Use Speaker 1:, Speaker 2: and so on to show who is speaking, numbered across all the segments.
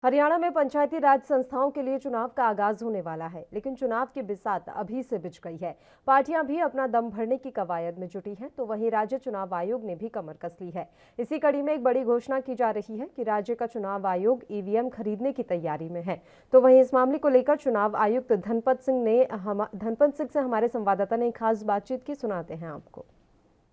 Speaker 1: हरियाणा में पंचायती राज संस्थाओं के लिए चुनाव का आगाज होने वाला है, लेकिन चुनाव की बिसात अभी से बिछ गई है। पार्टियां भी अपना दम भरने की कवायद में जुटी हैं, तो वहीं राज्य चुनाव आयोग ने भी कमर कस ली है। इसी कड़ी में एक बड़ी घोषणा की जा रही है कि राज्य का चुनाव आयोग ईवीएम खरीदने की तैयारी में है। तो वहीं इस मामले को लेकर चुनाव आयुक्त धनपत सिंह से हमारे संवाददाता ने खास बातचीत की, सुनाते हैं आपको।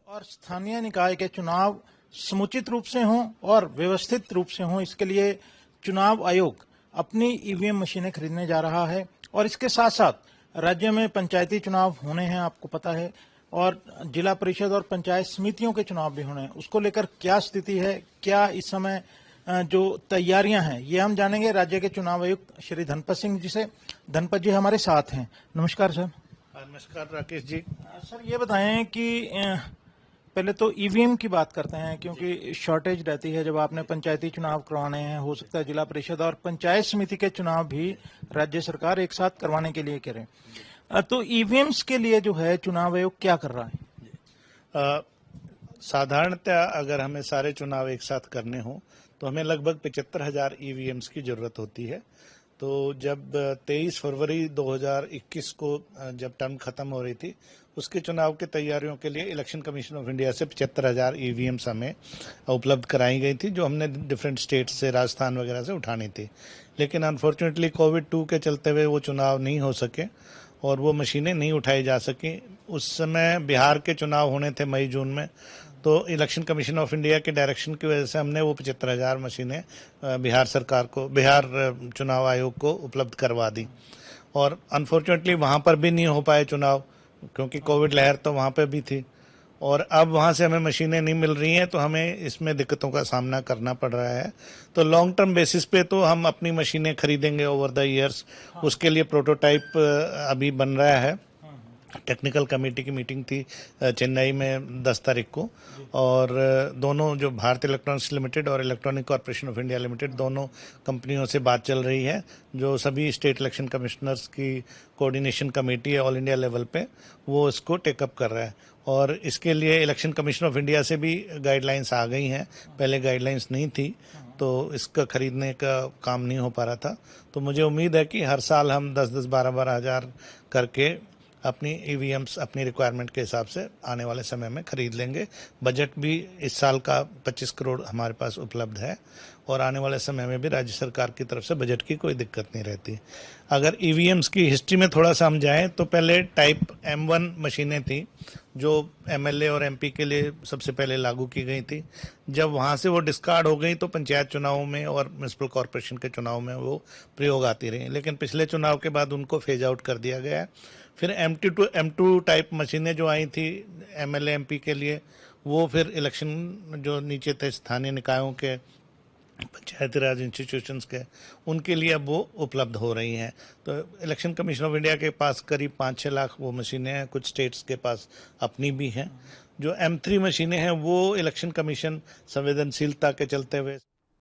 Speaker 2: और स्थानीय निकाय के चुनाव समुचित रूप से हों और व्यवस्थित रूप से हों, इसके लिए चुनाव आयोग अपनी ईवीएम मशीनें खरीदने जा रहा है। और इसके साथ साथ राज्य में पंचायती चुनाव होने हैं, आपको पता है, और जिला परिषद और पंचायत समितियों के चुनाव भी होने हैं। उसको लेकर क्या स्थिति है, क्या इस समय जो तैयारियां हैं, ये हम जानेंगे राज्य के चुनाव आयुक्त श्री धनपत सिंह जी से। धनपत जी हमारे साथ हैं। नमस्कार सर।
Speaker 3: नमस्कार राकेश जी।
Speaker 2: सर ये बताएं कि पहले तो ईवीएम की बात करते हैं, क्योंकि शॉर्टेज रहती है जब आपने पंचायती चुनाव करवाने हैं। हो सकता है जिला परिषद और पंचायत समिति के चुनाव भी राज्य सरकार एक साथ करवाने के लिए करे। तो ईवीएम्स के लिए जो है चुनाव आयोग क्या कर रहा है?
Speaker 3: साधारणतः अगर हमें सारे चुनाव एक साथ करने हो तो हमें लगभग 75,000 ईवीएम्स की जरूरत होती है। तो जब 23 फरवरी 2021 को जब टर्म खत्म हो रही थी, उसके चुनाव की तैयारियों के लिए इलेक्शन कमीशन ऑफ इंडिया से 75,000 ईवीएम्स हमें उपलब्ध कराई गई थी, जो हमने डिफरेंट स्टेट से, राजस्थान वगैरह से उठानी थी। लेकिन अनफॉर्चुनेटली कोविड-2 के चलते हुए वो चुनाव नहीं हो सके और वो मशीनें नहीं उठाई जा सकी। उस समय बिहार के चुनाव होने थे मई जून में, तो इलेक्शन कमीशन ऑफ इंडिया के डायरेक्शन की वजह से हमने वो 75,000 मशीनें बिहार सरकार को, बिहार चुनाव आयोग को उपलब्ध करवा दी। और अनफॉर्चुनेटली वहाँ पर भी नहीं हो पाए चुनाव, क्योंकि कोविड लहर तो वहाँ पे भी थी। और अब वहाँ से हमें मशीनें नहीं मिल रही हैं, तो हमें इसमें दिक्कतों का सामना करना पड़ रहा है। तो लॉन्ग टर्म बेसिस पे तो हम अपनी मशीनें खरीदेंगे ओवर द ईयर्स। उसके लिए प्रोटोटाइप अभी बन रहा है। टेक्निकल कमेटी की मीटिंग थी चेन्नई में 10 तारीख को, और दोनों जो भारतीय इलेक्ट्रॉनिक्स लिमिटेड और electronic corporation of India limited, दोनों कंपनियों से बात चल रही है। जो सभी स्टेट इलेक्शन कमिश्नर्स की कोऑर्डिनेशन कमेटी है ऑल इंडिया लेवल पे, वो इसको टेकअप कर रहा है। और इसके लिए इलेक्शन कमीशन ऑफ इंडिया से भी गाइडलाइंस आ गई हैं। पहले गाइडलाइंस नहीं थी, तो इसका खरीदने का काम नहीं हो पा रहा था। तो मुझे उम्मीद है कि हर साल हम 10-10, 12-12 हज़ार करके अपनी ईवीएम्स अपनी रिक्वायरमेंट के हिसाब से आने वाले समय में खरीद लेंगे। बजट भी इस साल का 25 करोड़ हमारे पास उपलब्ध है, और आने वाले समय में भी राज्य सरकार की तरफ से बजट की कोई दिक्कत नहीं रहती। अगर ईवीएम्स की हिस्ट्री में थोड़ा सा हम जाएं, तो पहले टाइप M1 मशीनें थी, जो एमएलए और एमपी के लिए सबसे पहले लागू की गई थी। जब वहाँ से वो डिस्कार्ड हो गई, तो पंचायत चुनावों में और म्यूनसिपल कॉरपोरेशन के चुनाव में वो प्रयोग आती रही। लेकिन पिछले चुनाव के बाद उनको फेज आउट कर दिया गया है। फिर M2 टाइप मशीनें जो आई थी एमएलए एमपी के लिए, वो फिर इलेक्शन जो नीचे थे स्थानीय निकायों के, पंचायती राज इंस्टीट्यूशंस के, उनके लिए अब वो उपलब्ध हो रही हैं। तो इलेक्शन कमीशन ऑफ इंडिया के पास करीब 5-6 लाख वो मशीनें हैं। कुछ स्टेट्स के पास अपनी भी हैं। जो M3 मशीनें हैं, वो इलेक्शन कमीशन संवेदनशीलता के चलते हुए